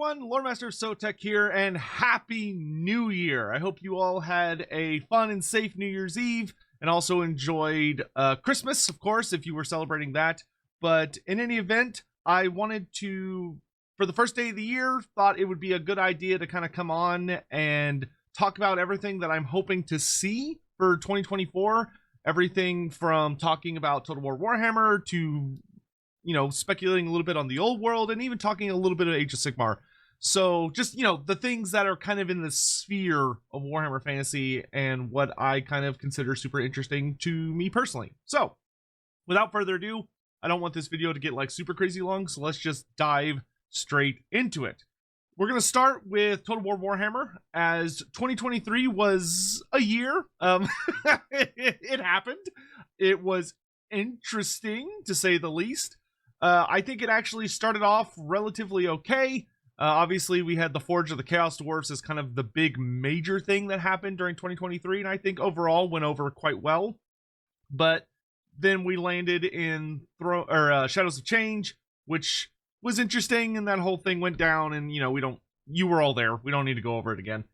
everyone, Loremaster Sotek here, and Happy New Year! I hope you all had a fun and safe New Year's Eve, and also enjoyed Christmas, of course, if you were celebrating that. But in any event, I wanted to, for the first day of the year, thought it would be a good idea to kind of come on and talk about everything that I'm hoping to see for 2024. Everything from talking about Total War Warhammer to, you know, speculating a little bit on the old world and even talking a little bit of Age of Sigmar. So just, you know, the things that are kind of in the sphere of Warhammer Fantasy and what I kind of consider super interesting to me personally. So without further ado, I don't want this video to get like super crazy long, so let's just dive straight into it. We're going to start with Total War Warhammer, as 2023 was a year. It happened. It was interesting, to say the least. I think it actually started off relatively okay. Obviously, we had the Forge of the Chaos Dwarfs as kind of the big major thing that happened during 2023, and I think overall went over quite well. But then we landed in Shadows of Change, which was interesting, and that whole thing went down, and you know, you were all there. We don't need to go over it again.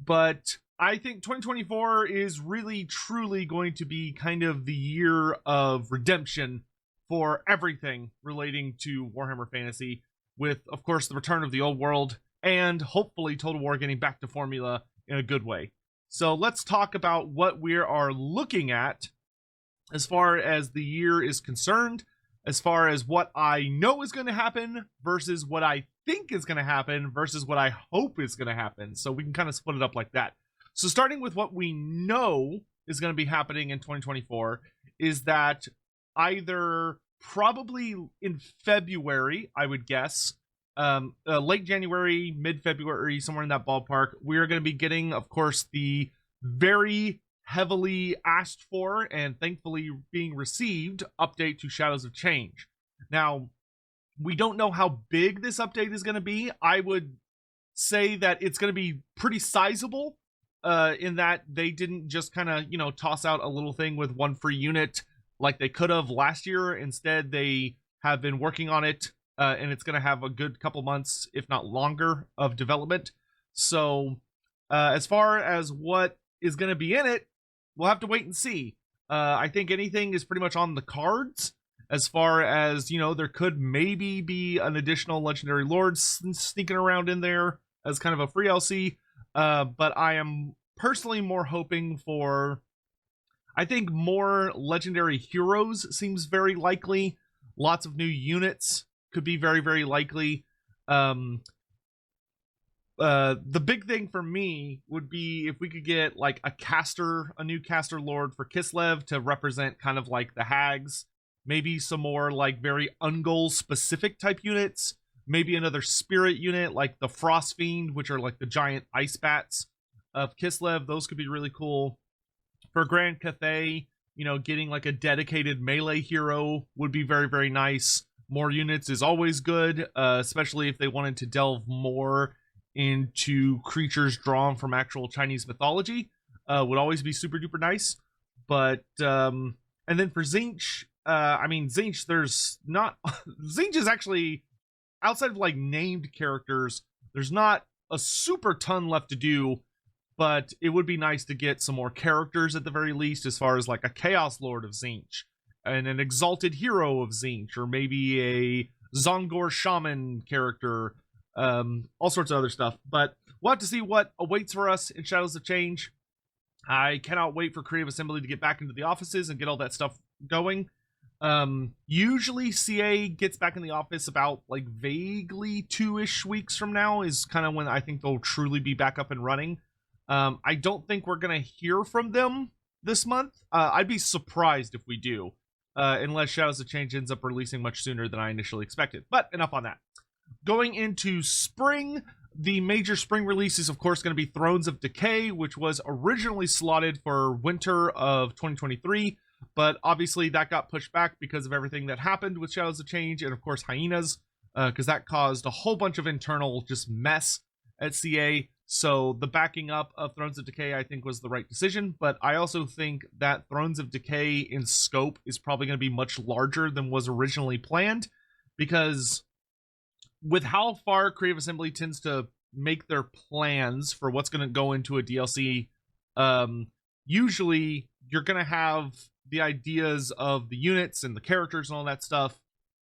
But I think 2024 is really truly going to be kind of the year of redemption for everything relating to Warhammer Fantasy, with, of course, the return of the old world, and hopefully Total War getting back to formula in a good way. So let's talk about what we are looking at as far as the year is concerned, as far as what I know is going to happen versus what I think is going to happen versus what I hope is going to happen. So we can kind of split it up like that. So starting with what we know is going to be happening in 2024 is that either probably in February, I would guess, late January, mid-February, somewhere in that ballpark, we are going to be getting, of course, the very heavily asked for and thankfully being received update to Shadows of Change. Now, we don't know how big this update is going to be. I would say that it's going to be pretty sizable, in that they didn't just kind of, you know, toss out a little thing with one free unit like they could have last year. Instead, they have been working on it, and it's going to have a good couple months, if not longer, of development. So as far as what is going to be in it, we'll have to wait and see. I think anything is pretty much on the cards, as far as, you know, there could maybe be an additional Legendary Lord sneaking around in there as kind of a free LC. But I am personally more hoping for, I think, more Legendary Heroes seems very likely. Lots of new units could be very, very likely. The big thing for me would be if we could get like a new caster lord for Kislev to represent kind of like the hags. Maybe some more like very Ungol specific type units. Maybe another spirit unit like the Frost Fiend, which are like the giant ice bats of Kislev. Those could be really cool. For Grand Cathay, you know, getting like a dedicated melee hero would be very, very nice. More units is always good, especially if they wanted to delve more into creatures drawn from actual Chinese mythology. Would always be super duper nice. But and then for Tzeentch, I mean, Tzeentch, there's not Tzeentch is actually, outside of like named characters, there's not a super ton left to do, but it would be nice to get some more characters at the very least, as far as like a Chaos Lord of Tzeentch and an Exalted Hero of Tzeentch, or maybe a Zongor Shaman character, all sorts of other stuff. But we'll have to see what awaits for us in Shadows of Change. I cannot wait for Creative Assembly to get back into the offices and get all that stuff going. Usually CA gets back in the office about like vaguely 2-ish weeks from now is kind of when I think they'll truly be back up and running. I don't think we're gonna hear from them this month. I'd be surprised if we do, unless Shadows of Change ends up releasing much sooner than I initially expected. But enough on that. Going into spring, the major spring release is of course going to be Thrones of Decay, which was originally slotted for winter of 2023. But obviously that got pushed back because of everything that happened with Shadows of Change and of course Hyenas, because that caused a whole bunch of internal just mess at CA. So the backing up of Thrones of Decay I think was the right decision, but I also think that Thrones of Decay in scope is probably going to be much larger than was originally planned, because with how far Creative Assembly tends to make their plans for what's going to go into a DLC, usually you're going to have the ideas of the units and the characters and all that stuff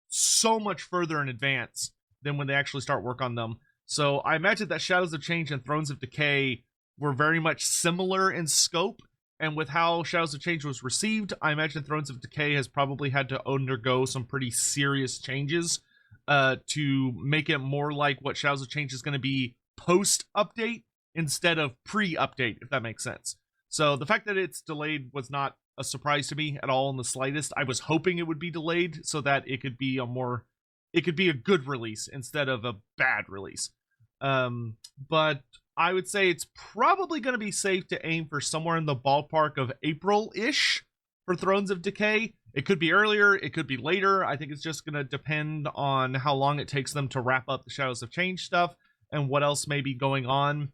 so much further in advance than when they actually start work on them. So I imagine that Shadows of Change and Thrones of Decay were very much similar in scope, and with how Shadows of Change was received, I imagine Thrones of Decay has probably had to undergo some pretty serious changes to make it more like what Shadows of Change is going to be post-update instead of pre-update, if that makes sense. So the fact that it's delayed was not a surprise to me at all in the slightest. I was hoping it would be delayed so that it could be a good release instead of a bad release. But I would say it's probably going to be safe to aim for somewhere in the ballpark of April-ish for Thrones of Decay. It could be earlier, it could be later. I think it's just going to depend on how long it takes them to wrap up the Shadows of Change stuff and what else may be going on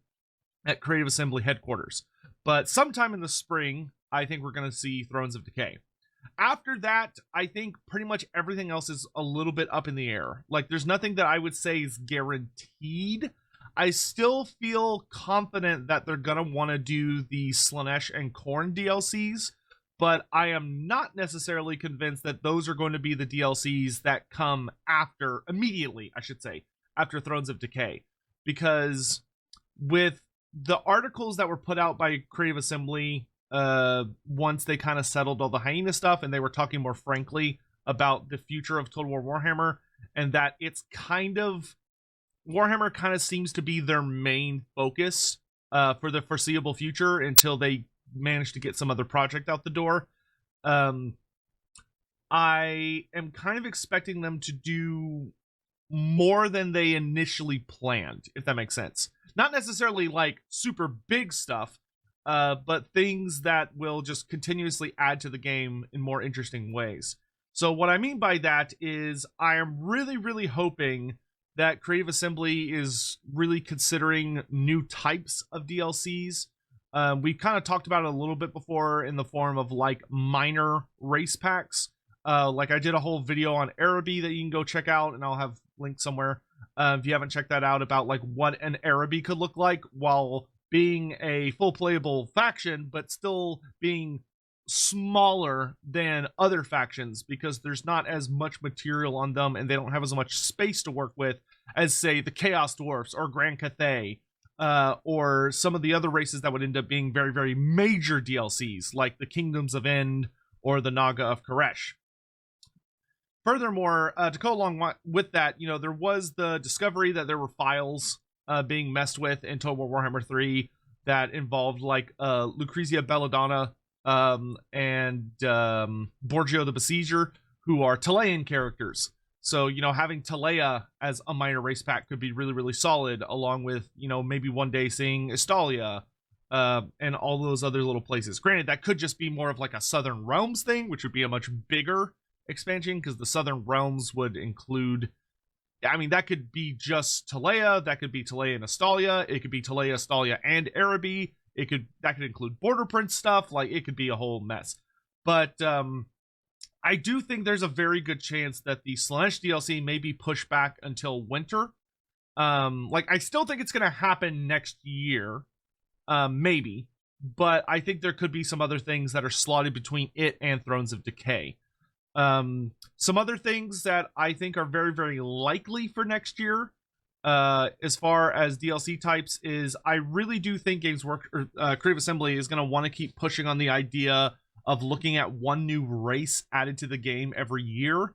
at Creative Assembly headquarters. But sometime in the spring, I think we're going to see Thrones of Decay. After that, I think pretty much everything else is a little bit up in the air. Like, there's nothing that I would say is guaranteed. I still feel confident that they're going to want to do the Slaanesh and Khorne DLCs, but I am not necessarily convinced that those are going to be the DLCs that come immediately, I should say, after Thrones of Decay. Because with the articles that were put out by Creative Assembly, once they kind of settled all the hyena stuff and they were talking more frankly about the future of Total War Warhammer, and that it's Warhammer kind of seems to be their main focus for the foreseeable future until they manage to get some other project out the door. I am kind of expecting them to do more than they initially planned, if that makes sense. Not necessarily like super big stuff, but things that will just continuously add to the game in more interesting ways. So what I mean by that is I am really, really hoping that Creative Assembly is really considering new types of DLCs. We kind of talked about it a little bit before in the form of like minor race packs. Like I did a whole video on Araby that you can go check out, and I'll have links somewhere if you haven't checked that out, about like what an Araby could look like while being a full playable faction, but still being smaller than other factions because there's not as much material on them and they don't have as much space to work with as, say, the Chaos Dwarfs or Grand Cathay, or some of the other races that would end up being very, very major DLCs, like the Kingdoms of End or the Naga of Koresh. Furthermore, to go along with that, there was the discovery that there were files being messed with in Total War Warhammer 3 that involved like Lucrezia Belladonna and Borgio the Besieger, who are Talayan characters. So, having Talaya as a minor race pack could be really, really solid, along with, maybe one day seeing Estalia and all those other little places. Granted, that could just be more of like a Southern Realms thing, which would be a much bigger expansion, because the Southern Realms would include, that could be just Talaya, that could be Talaya and Estalia, it could be Talaya, Estalia, and Araby, that could include Border Prince stuff, like it could be a whole mess. But I do think there's a very good chance that the Slaanesh DLC may be pushed back until winter. I still think it's going to happen next year, maybe, but I think there could be some other things that are slotted between it and Thrones of Decay. Some other things that I think are very, very likely for next year, as far as DLC types, is I really do think Creative Assembly is going to want to keep pushing on the idea of looking at one new race added to the game every year.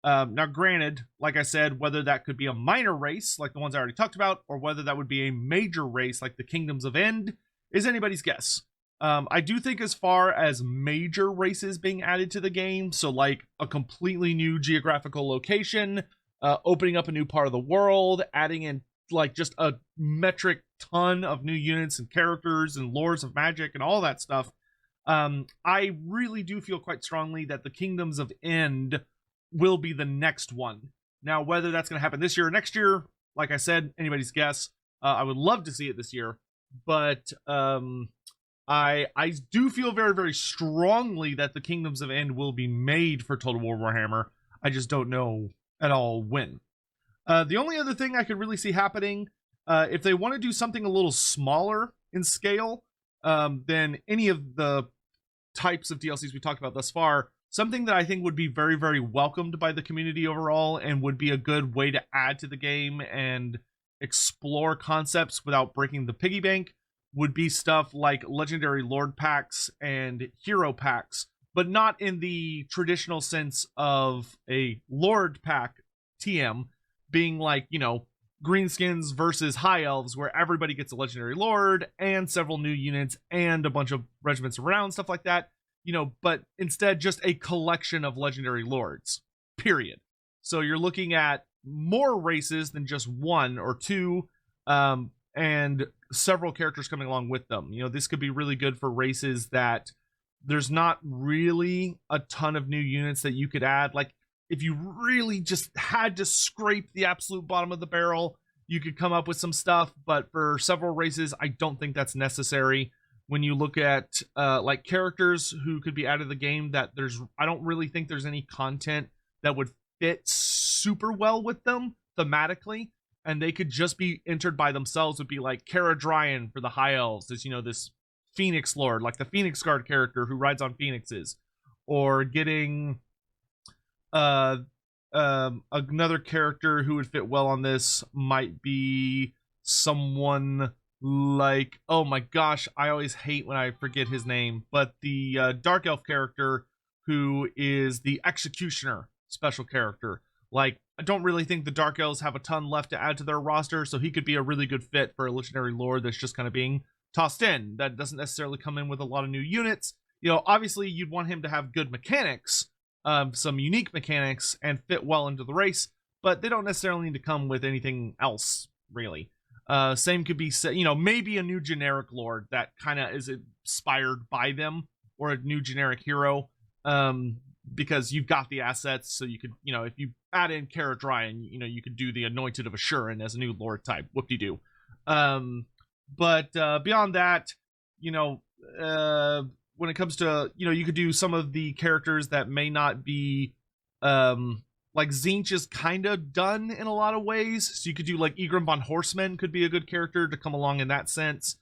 Now, granted, like I said, whether that could be a minor race, like the ones I already talked about, or whether that would be a major race, like the Kingdoms of End, is anybody's guess. I do think as far as major races being added to the game, so like a completely new geographical location, opening up a new part of the world, adding in like just a metric ton of new units and characters and lores of magic and all that stuff, I really do feel quite strongly that the Kingdoms of End will be the next one. Now, whether that's going to happen this year or next year, like I said, anybody's guess. I would love to see it this year, but I do feel very, very strongly that the Kingdoms of End will be made for Total War Warhammer. I just don't know at all when. The only other thing I could really see happening, if they want to do something a little smaller in scale than any of the types of DLCs we talked about thus far, something that I think would be very, very welcomed by the community overall and would be a good way to add to the game and explore concepts without breaking the piggy bank would be stuff like legendary lord packs and hero packs, but not in the traditional sense of a lord pack TM being like, you know, greenskins versus high elves where everybody gets a legendary lord and several new units and a bunch of regiments around, stuff like that, you know, but instead just a collection of legendary lords, period. So you're looking at more races than just one or two, and several characters coming along with them. You know, this could be really good for races that there's not really a ton of new units that you could add. Like, if you really just had to scrape the absolute bottom of the barrel, you could come up with some stuff, but for several races, I don't think that's necessary. When you look at like characters who could be added to the game, that I don't really think there's any content that would fit super well with them thematically, and they could just be entered by themselves. Would be like Caradryan for the High Elves, this, you know, this Phoenix Lord, like the Phoenix Guard character who rides on phoenixes, or getting another character who would fit well on this might be someone like, oh my gosh, I always hate when I forget his name, but the Dark Elf character who is the Executioner special character. Like, I don't really think the Dark Elves have a ton left to add to their roster, so he could be a really good fit for a legendary lord that's just kind of being tossed in. That doesn't necessarily come in with a lot of new units. You know, obviously you'd want him to have good mechanics, some unique mechanics, and fit well into the race, but they don't necessarily need to come with anything else, really. Same could be, you know, maybe a new generic lord that kind of is inspired by them, or a new generic hero, because you've got the assets, so you could, you know, if you add in Caradryan, you know, you could do the Anointed of Assurin as a new lord type. Whoop-de-doo. But beyond that, you know, when it comes to, you know, you could do some of the characters that may not be, like Tzeentch is kind of done in a lot of ways. So you could do like Egrim von Horseman could be a good character to come along in that sense,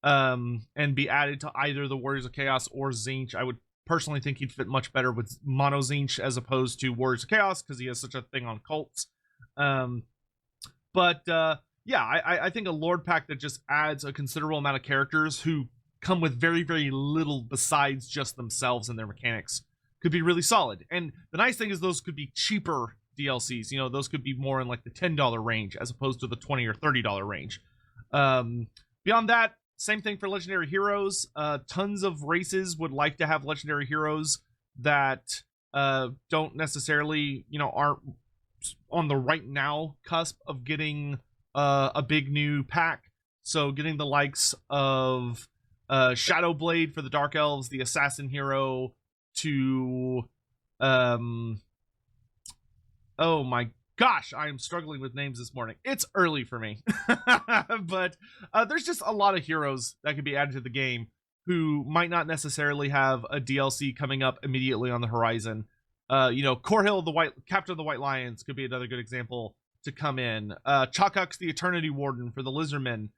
and be added to either the Warriors of Chaos or Tzeentch. I would personally think he'd fit much better with Mono Tzeentch as opposed to Warriors of Chaos, because he has such a thing on cults. Yeah, I think a Lord pack that just adds a considerable amount of characters who come with very, very little besides just themselves and their mechanics could be really solid. And the nice thing is those could be cheaper DLCs. You know, those could be more in like the $10 range as opposed to the $20 or $30 range. Beyond that, same thing for legendary heroes. Tons of races would like to have legendary heroes that don't necessarily, you know, aren't on the right now cusp of getting a big new pack. So getting the likes of Shadowblade for the Dark Elves, the Assassin hero, to oh my gosh, I am struggling with names this morning. It's early for me. But there's just a lot of heroes that could be added to the game who might not necessarily have a DLC coming up immediately on the horizon. You know, Corhill, Captain of the White Lions could be another good example to come in. Chakux, the Eternity Warden for the Lizardmen.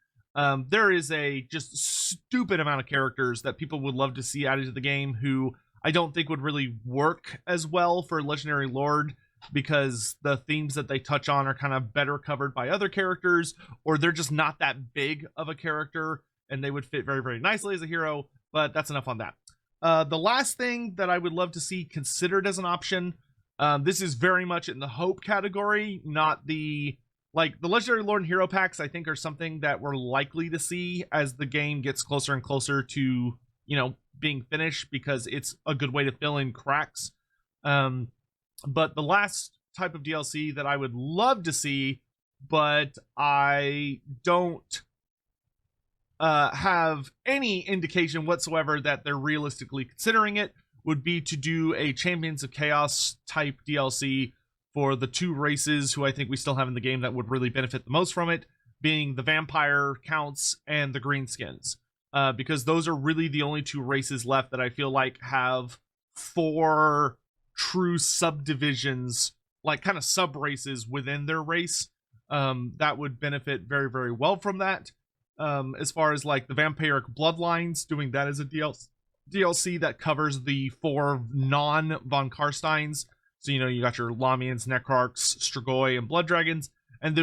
There is a just stupid amount of characters that people would love to see added to the game who I don't think would really work as well for Legendary Lord, because the themes that they touch on are kind of better covered by other characters, or they're just not that big of a character and they would fit very, very nicely as a hero. But that's enough on that. The last thing that I would love to see considered as an option, this is very much in the hope category, not the, like, the Legendary Lord and Hero packs, I think, are something that we're likely to see as the game gets closer and closer to, you know, being finished, because it's a good way to fill in cracks. But the last type of DLC that I would love to see, but I don't have any indication whatsoever that they're realistically considering it, would be to do a Champions of Chaos type DLC for the two races who I think we still have in the game that would really benefit the most from it, being the Vampire Counts and the Greenskins. Because those are really the only two races left that I feel like have 4 true subdivisions like kind of sub races within their race, that would benefit very, very well from that. As far as like the vampiric bloodlines, doing that as a DLC that covers the 4 non-Von Karsteins. So, you know, you got your Lamians, Necrarchs, Strigoi, and Blood Dragons, and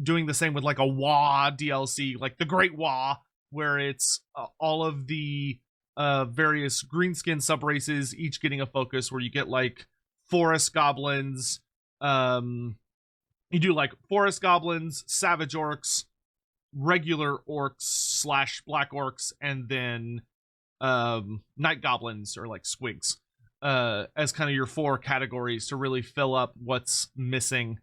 doing the same with like a WA DLC, like the Great WA, where it's all of the various greenskin subraces, each getting a focus, where you get like forest goblins, you do like forest goblins, savage orcs, regular orcs / black orcs, and then night goblins or like squigs, as kind of your 4 categories to really fill up what's missing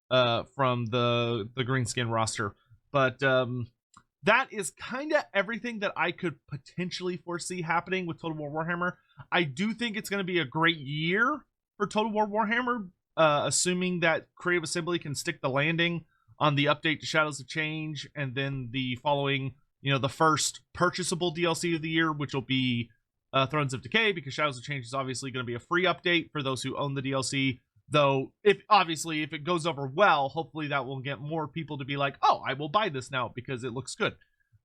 from the greenskin roster. But that is kind of everything that I could potentially foresee happening with Total War Warhammer. I do think it's going to be a great year for Total War Warhammer, assuming that Creative Assembly can stick the landing on the update to Shadows of Change, and then the following, you know, the first purchasable DLC of the year, which will be Thrones of Decay, because Shadows of Change is obviously going to be a free update for those who own the DLC. Though, if it goes over well, hopefully that will get more people to be like, oh, I will buy this now because it looks good.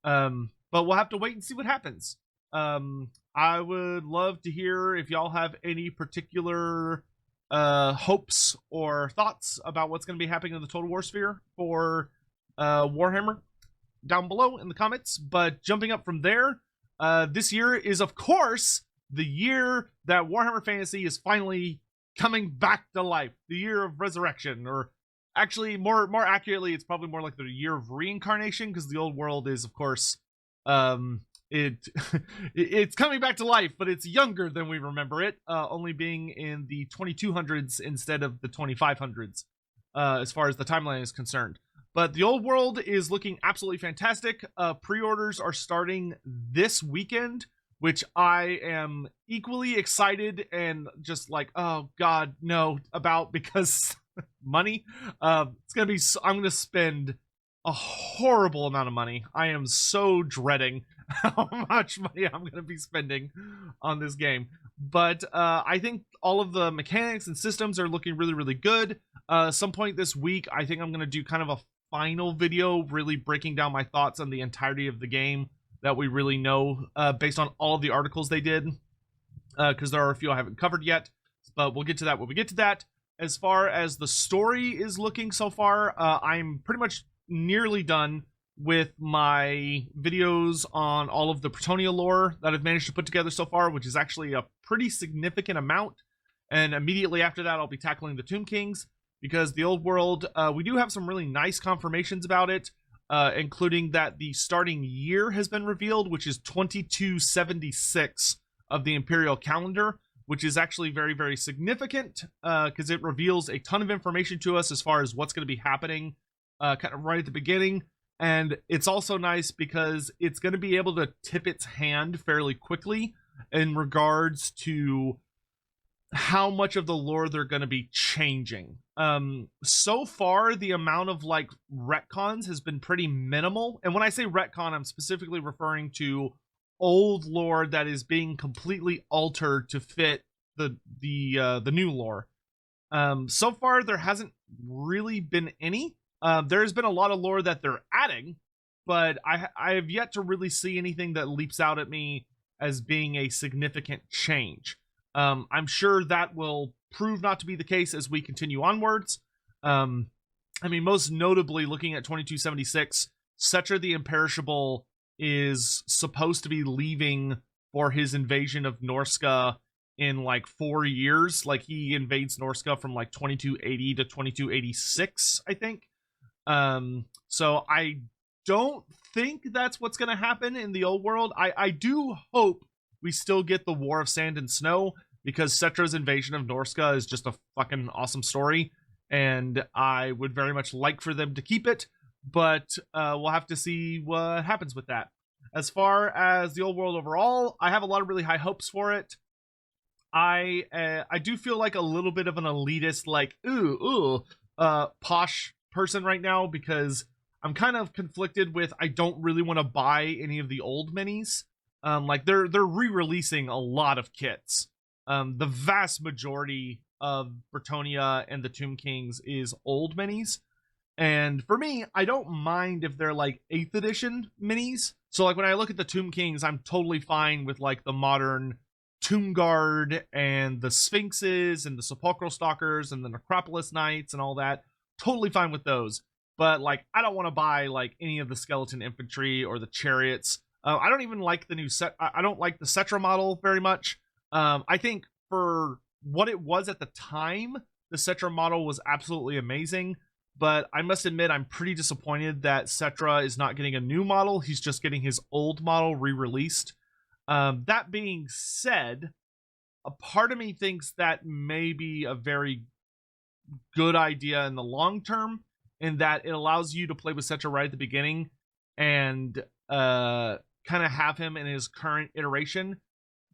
But we'll have to wait and see what happens. I would love to hear if y'all have any particular hopes or thoughts about what's going to be happening in the Total War sphere for Warhammer down below in the comments. But jumping up from there, this year is, of course, the year that Warhammer Fantasy is finally coming back to life, the year of resurrection, or actually more accurately, it's probably more like the year of reincarnation, because the old world is, of course, it's coming back to life, but it's younger than we remember it, only being in the 2200s instead of the 2500s, as far as the timeline is concerned. But the old world is looking absolutely fantastic. Pre-orders are starting this weekend, which I am equally excited and just like, oh god, no, about, because money. It's gonna be, I'm gonna spend a horrible amount of money. I am so dreading how much money I'm gonna be spending on this game. But I think all of the mechanics and systems are looking really, really good. Some point this week, I think I'm gonna do kind of a final video, really breaking down my thoughts on the entirety of the game that we really know, based on all of the articles they did, because there are a few I haven't covered yet, but we'll get to that when we get to that. As far as the story is looking so far, I'm pretty much nearly done with my videos on all of the Bretonnia lore that I've managed to put together so far, which is actually a pretty significant amount. And immediately after that, I'll be tackling the Tomb Kings, because the old world, we do have some really nice confirmations about it, including that the starting year has been revealed, which is 2276 of the Imperial calendar, which is actually very, very significant, because it reveals a ton of information to us as far as what's going to be happening kind of right at the beginning. And it's also nice because it's going to be able to tip its hand fairly quickly in regards to how much of the lore they're going to be changing. So far, the amount of like retcons has been pretty minimal. And when I say retcon, I'm specifically referring to old lore that is being completely altered to fit the new lore. So far, there hasn't really been any. There has been a lot of lore that they're adding, but I have yet to really see anything that leaps out at me as being a significant change. I'm sure that will prove not to be the case as we continue onwards. I mean, most notably, looking at 2276, Settra the Imperishable is supposed to be leaving for his invasion of Norsca in like 4 years. Like, he invades Norsca from like 2280 to 2286, I think. So I don't think that's what's going to happen in the old world. I do hope we still get the War of Sand and Snow, because Settra's invasion of Norsca is just a fucking awesome story, and I would very much like for them to keep it, but we'll have to see what happens with that. As far as the old world overall, I have a lot of really high hopes for it. I do feel like a little bit of an elitist, like, posh person right now, because I'm kind of conflicted with, I don't really want to buy any of the old minis. Like, they're re-releasing a lot of kits. The vast majority of Bretonia and the Tomb Kings is old minis. And for me, I don't mind if they're like 8th edition minis. So like when I look at the Tomb Kings, I'm totally fine with like the modern Tomb Guard and the Sphinxes and the Sepulchral Stalkers and the Necropolis Knights and all that. Totally fine with those. But like, I don't want to buy like any of the Skeleton Infantry or the Chariots. I don't even like the new set. I don't like the Cetra model very much. I think for what it was at the time, the Cetra model was absolutely amazing. But I must admit, I'm pretty disappointed that Cetra is not getting a new model. He's just getting his old model re-released. That being said, a part of me thinks that may be a very good idea in the long term, in that it allows you to play with Cetra right at the beginning and kind of have him in his current iteration.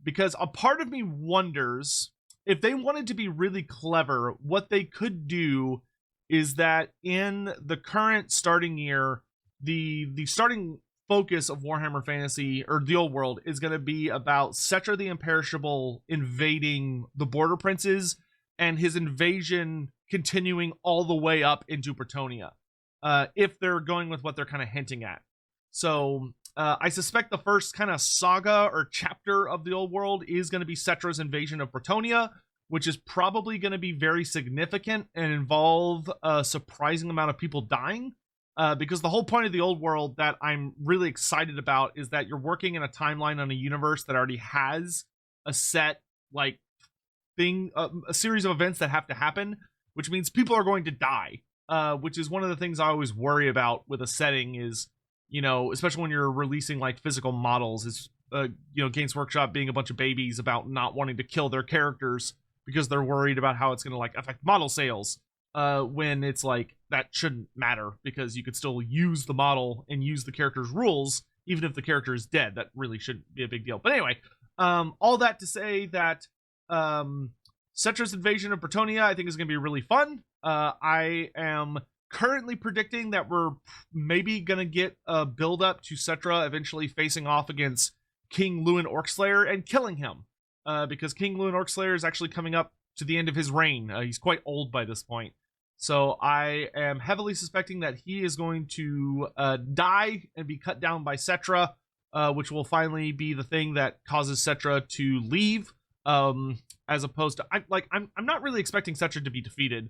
Because a part of me wonders if they wanted to be really clever, what they could do is that in the current starting year, the starting focus of Warhammer Fantasy, or the old world, is going to be about Cetra the Imperishable invading the Border Princes, and his invasion continuing all the way up into Bretonia, if they're going with what they're kind of hinting at. So I suspect the first kind of saga or chapter of the old world is going to be Cetra's invasion of Bretonia, which is probably going to be very significant and involve a surprising amount of people dying. Because the whole point of the old world that I'm really excited about is that you're working in a timeline on a universe that already has a set like thing, a series of events that have to happen, which means people are going to die. Which is one of the things I always worry about with a setting is, you know, especially when you're releasing like physical models, is Games Workshop being a bunch of babies about not wanting to kill their characters because they're worried about how it's going to like affect model sales. When it's like, that shouldn't matter, because you could still use the model and use the character's rules even if the character is dead. That really shouldn't be a big deal. But anyway, all that to say that Cetra's invasion of Bretonia I think is going to be really fun. I am currently predicting that we're maybe going to get a build up to Cetra eventually facing off against King Lewin Orcslayer and killing him, because King Lewin Orcslayer is actually coming up to the end of his reign. He's quite old by this point. So I am heavily suspecting that he is going to die and be cut down by Cetra, which will finally be the thing that causes Cetra to leave. As opposed to, I'm not really expecting Cetra to be defeated,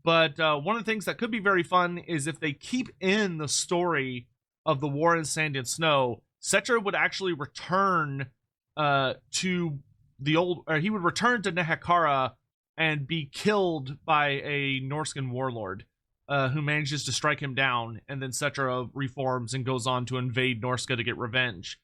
but one of the things that could be very fun is if they keep in the story of the War in Sand and Snow, Cetra would actually return to the old, or he would return to Nehekara and be killed by a Norscan warlord who manages to strike him down, and then Cetra reforms and goes on to invade Norsca to get revenge.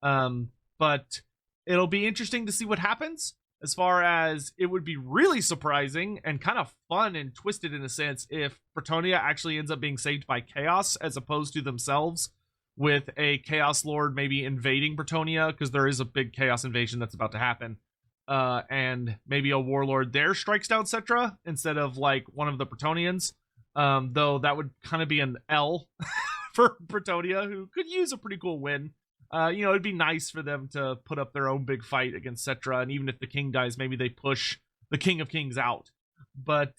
But it'll be interesting to see what happens. As far as, it would be really surprising and kind of fun and twisted in a sense if Bretonia actually ends up being saved by Chaos as opposed to themselves, with a Chaos Lord maybe invading Bretonia, because there is a big Chaos invasion that's about to happen. And maybe a warlord there strikes down Cetra instead of like one of the Bretonians. Though that would kind of be an L for Bretonia, who could use a pretty cool win. It'd be nice for them to put up their own big fight against Cetra, and even if the king dies, maybe they push the King of Kings out. But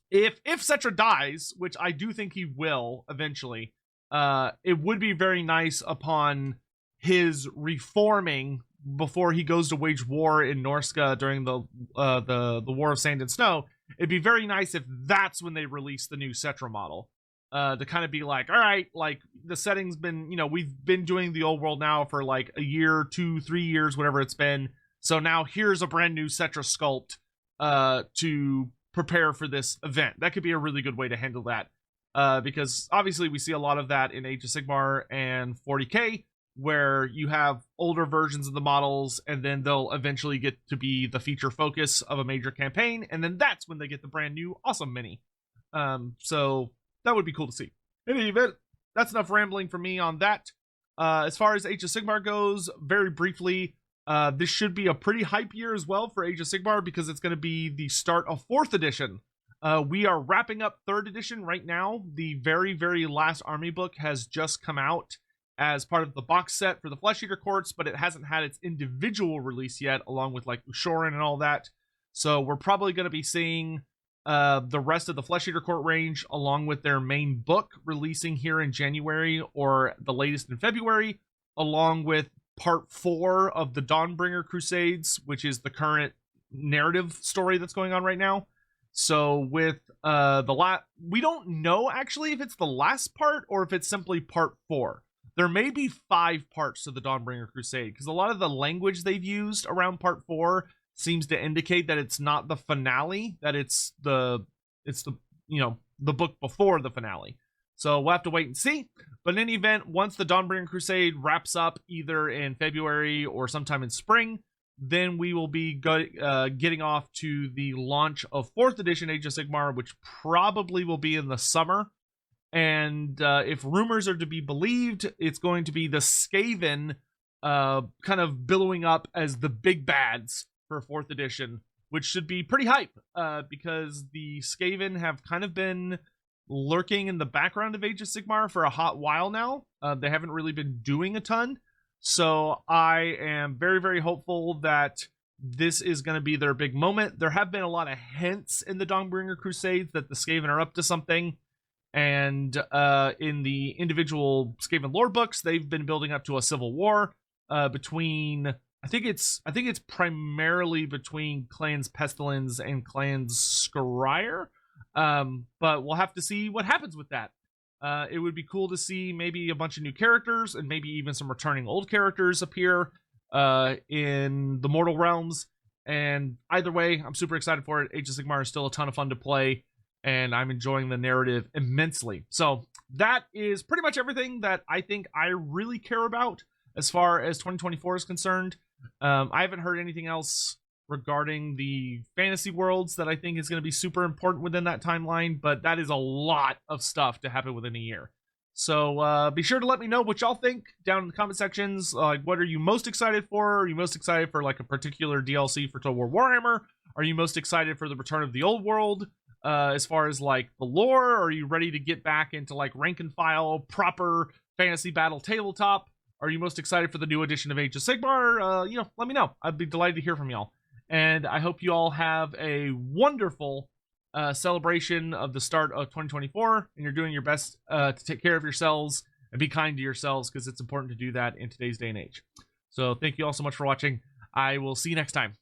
if Cetra dies, which I do think he will eventually, it would be very nice upon his reforming before he goes to wage war in Norsca during the War of Sand and Snow. It'd be very nice if that's when they release the new Cetra model. To kind of be like, all right, like the setting's been, we've been doing the old world now for like a year, 2, 3 years, whatever it's been. So now here's a brand new Cetra sculpt to prepare for this event. That could be a really good way to handle that. Because obviously we see a lot of that in Age of Sigmar and 40k, where you have older versions of the models, and then they'll eventually get to be the feature focus of a major campaign, and then that's when they get the brand new awesome mini. So that would be cool to see. In any event, that's enough rambling from me on that. As far as Age of Sigmar goes, very briefly, this should be a pretty hype year as well for Age of Sigmar, because it's going to be the start of 4th edition. We are wrapping up 3rd edition right now. The very, very last army book has just come out as part of the box set for the Flesh Eater Courts, but it hasn't had its individual release yet, along with like Ushoran and all that. So we're probably going to be seeing the rest of the Flesh Eater Court range, along with their main book, releasing here in January or the latest in February, along with part 4 of the Dawnbringer Crusades, which is the current narrative story that's going on right now. So with we don't know actually if it's the last part or if it's simply part 4. There may be 5 parts to the Dawnbringer Crusade, because a lot of the language they've used around part 4 seems to indicate that it's not the finale, that it's the the book before the finale. So we'll have to wait and see. But in any event, once the Dawnbringer Crusade wraps up either in February or sometime in spring, then we will be getting off to the launch of 4th edition Age of Sigmar, which probably will be in the summer. And if rumors are to be believed, it's going to be the Skaven kind of billowing up as the big bads for 4th edition, which should be pretty hype, because the Skaven have kind of been lurking in the background of Age of Sigmar for a hot while now. They haven't really been doing a ton. So I am very, very hopeful that this is going to be their big moment. There have been a lot of hints in the Dawnbringer Crusades that the Skaven are up to something. And in the individual Skaven lore books, they've been building up to a civil war between, I think it's primarily between clans Pestilence and clans Scryer. But we'll have to see what happens with that. It would be cool to see maybe a bunch of new characters and maybe even some returning old characters appear in the Mortal Realms. And either way, I'm super excited for it. Age of Sigmar is still a ton of fun to play, and I'm enjoying the narrative immensely. So that is pretty much everything that I think I really care about as far as 2024 is concerned. I haven't heard anything else regarding the fantasy worlds that I think is going to be super important within that timeline, but that is a lot of stuff to happen within a year. So be sure to let me know what y'all think down in the comment sections. Like, what are you most excited for? Are you most excited for like a particular DLC for Total War Warhammer? Are you most excited for the return of the old world as far as like the lore? Are you ready to get back into like rank and file proper fantasy battle tabletop? Are you most excited for the new edition of Age of Sigmar? Let me know. I'd be delighted to hear from y'all. And I hope you all have a wonderful celebration of the start of 2024, and you're doing your best to take care of yourselves and be kind to yourselves, because it's important to do that in today's day and age. So thank you all so much for watching. I will see you next time.